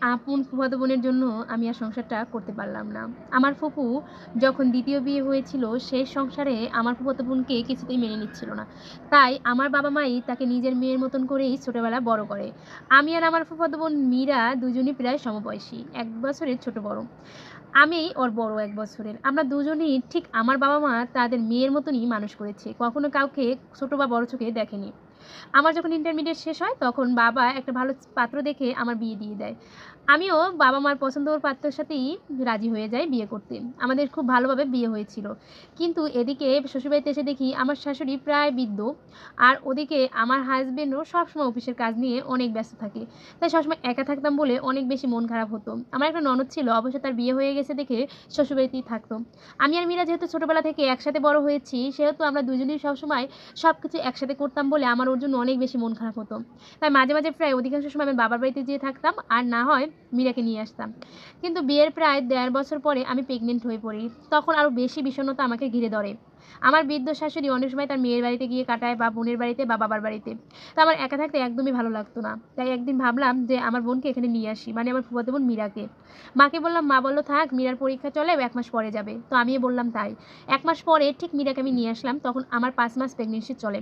আপন ফুফাতো বোনের জন্য আমি আর সংসারটা করতে পারলাম না। আমার ফুপু যখন ২য় বিয়ে হয়েছিল, সেই সংসারে আমার ফুফাতো বোনকে কিছুতেই মেনে নিচ্ছিল না। তাই আমার বাবা-মাই তাকে নিজের মেয়ের মতন করেই ছোটবেলায় বড় করে। আমি আর আমার ফুফাতো বোন মীরা দুজনই প্রায় সমবয়সী। ১ বছরের ছোট বড়। আমি ওর বড় ১ বছরের। আমরা দুজনেই ঠিক আমার বাবা-মা তাদের মেয়ের মতনই মানুষ করেছে। কখনো কাউকে ছোট বা বড় চোখে দেখেনি। আমার যখন ইন্টারমিডিয়েট শেষ হয় তখন বাবা একটা ভালো পাত্র দেখে আমার বিয়ে দিয়ে দেয়। আমিও বাবা-মার পছন্দের পাত্রের সাথেই রাজি হয়ে যাই বিয়ে করতে। আমাদের খুব ভালোভাবে বিয়ে হয়েছিল। কিন্তু এদিকে শ্বশুরবাড়িতে এসে দেখি আমার শাশুড়ি প্রায় বৃদ্ধ। আর ওদিকে আমার হাসব্যান্ডও সবসময় অফিসের কাজ নিয়ে অনেক ব্যস্ত থাকে। তাই সবসময় একা থাকতাম বলে অনেক বেশি মন খারাপ হতো। আমার একটা ননদ ছিল, অবশ্য তার বিয়ে হয়ে গেছে দেখে শ্বশুরবাড়িতেই থাকতো। আমি আর মীরা যেহেতু ছোটবেলা থেকে একসাথে বড় হয়েছি, সেহেতু আমরা দুজনেই সবসময় সবকিছু একসাথে করতাম বলে আমার ওর জন্য অনেক বেশি মন খারাপ হতো। তাই মাঝে, মাঝে প্রায় অধিকাংশ সময় আমি বাবার বাড়িতে যেয়ে থাকতাম, আর না হয় মীরাকে নিয়ে আসতাম। কিন্তু বিয়ের প্রায় ১.৫ বছর পরে আমি প্রেগনেন্ট হয়ে পড়ি। তখন আরও বেশি বিষণ্ণতা আমাকে ঘিরে ধরে। আমার বৃদ্ধ শাশুড়ি অনেক সময় তার মেয়ের বাড়িতে গিয়ে কাটায়, বা বোনের বাড়িতে বা বাবার বাড়িতে। তো আমার একা থাকতে একদমই ভালো লাগতো না। তাই একদিন ভাবলাম যে আমার বোনকে এখানে নিয়ে আসি, মানে আমার ফুফাতো বোন মীরাকে। মাকে বললাম, মা বলল, "থাক, মীরার পরীক্ষা চলে, ১ মাস পরে যাবে।" তো আমিও বললাম তাই। ১ মাস পরে ঠিক মীরাকে আমি নিয়ে আসলাম। তখন আমার ৫ মাস প্রেগনেন্সি চলে।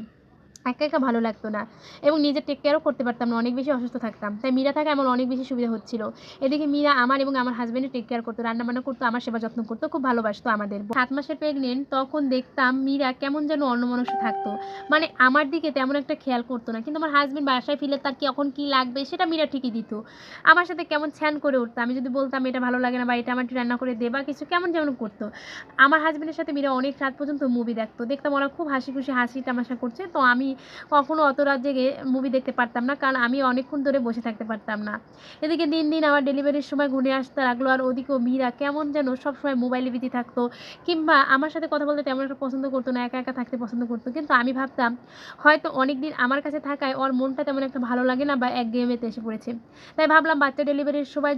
একা, একা ভালো লাগতো না এবং নিজে টেক কেয়ারও করতে পারতাম না। অনেক বেশি অসুস্থ থাকতাম। তাই মীরা থাকায় আমার অনেক বেশি সুবিধা হচ্ছিল। এদিকে মীরা আমার এবং আমার হাসব্যান্ডের টেক কেয়ার করতো, রান্না-বান্না করতো, আমার সেবা যত্ন করতো, খুব ভালোবাসতো আমাদের। ৭ মাসের প্রেগনেন্ট, তখন দেখতাম মীরা কেমন যেন অন্যমনস্ক থাকতো। মানে আমার দিকে তেমন একটা খেয়াল করতো না। কিন্তু আমার হাসব্যান্ড বাসায় ফিরলে তার কখন কী লাগবে সেটা মীরা ঠিকই দিত। আমার সাথে কেমন ছ্যান করে উঠতো। আমি যদি বলতাম এটা ভালো লাগে না বা এটা আমার একটু রান্না করে দে বা কিছু, কেমন যেন করতো। আমার হাসব্যান্ডের সাথে মীরা অনেক রাত পর্যন্ত মুভি দেখতো। দেখতাম ওরা খুব হাসি খুশি হাসি তামাশা করছে। তো আমি কখনো অত রাত জেগে মুভি দেখতে পারতাম না। কারণ আমি অনেকক্ষণ ধরে বসে থাকতে পারতাম না। এদিকে দিন, দিন আমার ডেলিভারির সময় ঘনিয়ে আসতে লাগলো। আর ওদিকেও মীরা কেমন যেন সবসময় মোবাইলে বিজি থাকতো, কিংবা আমার সাথে কথা বলতে তেমন একটা পছন্দ করতো না। একা, একা থাকতে পছন্দ করতো। কিন্তু আমি ভাবতাম হয়তো অনেকদিন আমার কাছে থাকায় ওর মনটা তেমন একটা ভালো লাগে না বা একঘেয়েমিতে এসে পড়েছে। তাই ভাবলাম বাচ্চা ডেলিভারির সময়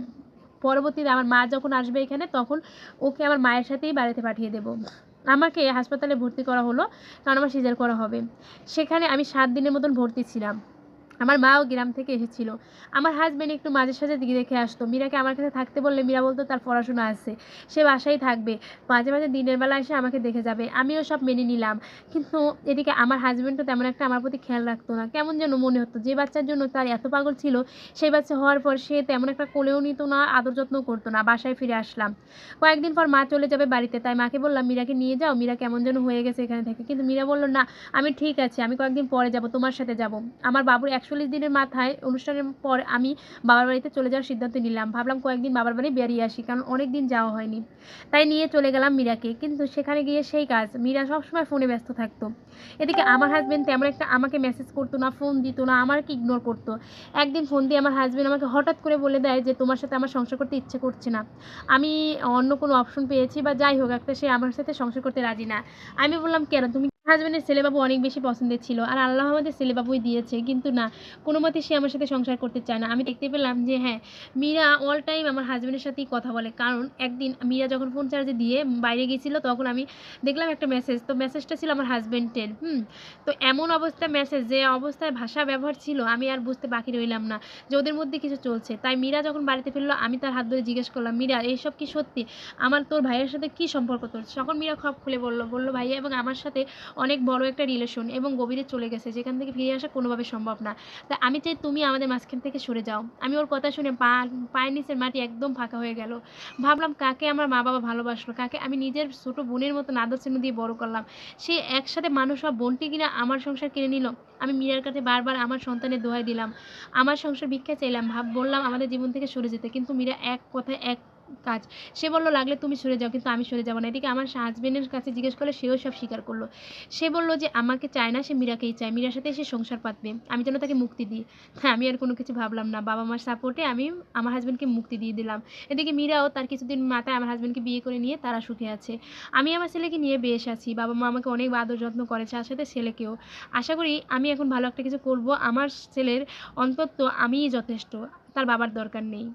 পরবর্তীতে আমার মা যখন আসবে এখানে, তখন ওকে আমার মায়ের সাথেই বাড়িতে পাঠিয়ে দেব। আমাকে হাসপাতালে ভর্তি করা হলো, কারণ আমার সিজার করা হবে। সেখানে আমি ৭ দিনের মতন ভর্তি ছিলাম। আমার মাও গ্রাম থেকে এসেছিল। আমার হাসব্যান্ড একটু মাঝে সাঝে দিকে দেখে আসতো। মীরাকে আমার কাছে থাকতে বললে মীরা বলতো তার পড়াশোনা আছে, সে বাসায় থাকবে। মাঝে, মাঝে দিনের বেলা এসে আমাকে দেখে যাবে। আমিও সব মেনে নিলাম। কিন্তু এদিকে আমার হাসব্যান্ডও তেমন একটা আমার প্রতি খেয়াল রাখতো না। কেমন যেন মনে হতো যে বাচ্চার জন্য তার এত পাগল ছিল, সেই বাচ্চা হওয়ার পর সে তেমন একটা কোলেও নিত না, আদর যত্নও করতো না। বাসায় ফিরে আসলাম। কয়েকদিন পর মা চলে যাবে বাড়িতে। তাই মাকে বললাম, "মীরাকে নিয়ে যাও। মীরা কেমন যেন হয়ে গেছে এখানে থেকে।" কিন্তু মীরা বলল, "না, আমি ঠিক আছি। আমি কয়েকদিন পরে যাব, তোমার সাথে যাব।" আমার বাবুর ৪১ দিনের মাথায় অনুষ্ঠানের পর আমি বাবার বাড়িতে চলে যাওয়ার সিদ্ধান্ত নিলাম। ভাবলাম কয়েকদিন বাবার বাড়ি বেরিয়ে আসি, কারণ অনেক দিন যাওয়া হয়নি। তাই নিয়ে চলে গেলাম মীরাকে। কিন্তু সেখানে গিয়ে সেই কাজ, মীরা সবসময় ফোনে ব্যস্ত থাকতো। এদিকে আমার হাসব্যান্ড তেমন একটা আমাকে মেসেজ করতো না, ফোন দিত না, আমাকে ইগনোর করতো। একদিন ফোন দিয়ে আমার হাসব্যান্ড আমাকে হঠাৎ করে বলে দেয় যে, "তোমার সাথে আমার সংসার করতে ইচ্ছে করছে না। আমি অন্য কোনো অপশন পেয়েছি বা যাই হোক একটা, সে আমার সাথে সংসার করতে রাজি না।" আমি বললাম, "কেন? তুমি" হাসব্যান্ডের ছেলেবাবু অনেক বেশি পছন্দের ছিল। আর আল্লাহ আমাদের ছেলেবাবুই দিয়েছে। কিন্তু না, কোনোমতেই সে আমার সাথে সংসার করতে চায় না। আমি দেখতে পেলাম যে হ্যাঁ, মীরা অল টাইম আমার হাসব্যান্ডের সাথেই কথা বলে। কারণ একদিন মীরা যখন ফোন চার্জে দিয়ে বাইরে গেছিল, তখন আমি দেখলাম একটা মেসেজ। তো মেসেজটা ছিল আমার হাসব্যান্ডের। তো এমন অবস্থায় মেসেজ, যে অবস্থায় ভাষা ব্যবহার ছিল, আমি আর বুঝতে বাকি রইলাম না যে ওদের মধ্যে কিছু চলছে। তাই মীরা যখন বাড়িতে ফিরল, আমি তার হাত ধরে জিজ্ঞেস করলাম, "মীরা, এইসব কি সত্যি? তোর ভাইয়ের সাথে কি সম্পর্ক তোর?" তখন মীরা সব খুলে বলল। বলল, "ভাইয়া এবং আমার সাথে অনেক বড় একটা রিলেশন এবং গভীরে চলে গেছে, যেখান থেকে ফিরে আসা কোনোভাবে সম্ভব না। তাই আমি চাই তুমি আমাদের মাঝখান থেকে সরে যাও।" আমি ওর কথা শুনে পায়ের নিচের মাটি একদম ফাঁকা হয়ে গেল। ভাবলাম কাকে আমার মা-বাবা ভালোবাসলো, কাকে আমি নিজের ছোট বোনের মতো আদর স্নেহ দিয়ে বড় করলাম। সে একসাথে মানুষ হওয়া বোনটি কিনা আমার সংসার কেড়ে নিল। আমি মীরার কাছে বারবার আমার সন্তানের দোহাই দিলাম। আমার সংসার ভিক্ষা চাইলাম। বললাম আমাদের জীবন থেকে সরে যেতে। কিন্তু মীরা এক কথায় এক কাজ। সে বলল, "লাগলে তুমি সরে যাও, কিন্তু আমি সরে যাব না।" এদিকে আমার হাসব্যান্ডের কাছে জিজ্ঞেস করলে সেও সব স্বীকার করল। সে বলল যে আমাকে চায় না, সে মীরাকেই চায়। মীরার সাথে সে সংসার পাতবে। আমি যেন তাকে মুক্তি দিই। হ্যাঁ, আমি আর কোনো কিছু ভাবলাম না। বাবা-মার সাপোর্টে আমি আমার হাসব্যান্ডকে মুক্তি দিয়ে দিলাম। এদিকে মীরাও তার কিছুদিন মাথায় আমার হাসব্যান্ডকে বিয়ে করে নিয়ে তারা সুখে আছে। আমি আমার ছেলেকে নিয়ে বেশ আছি। বাবা-মা আমাকে অনেক আদর যত্ন করে, তার সাথে ছেলেকেও। আশা করি আমি এখন ভালো একটা কিছু করব। আমার ছেলের অন্তত আমিই যথেষ্ট। তার বাবার দরকার নেই।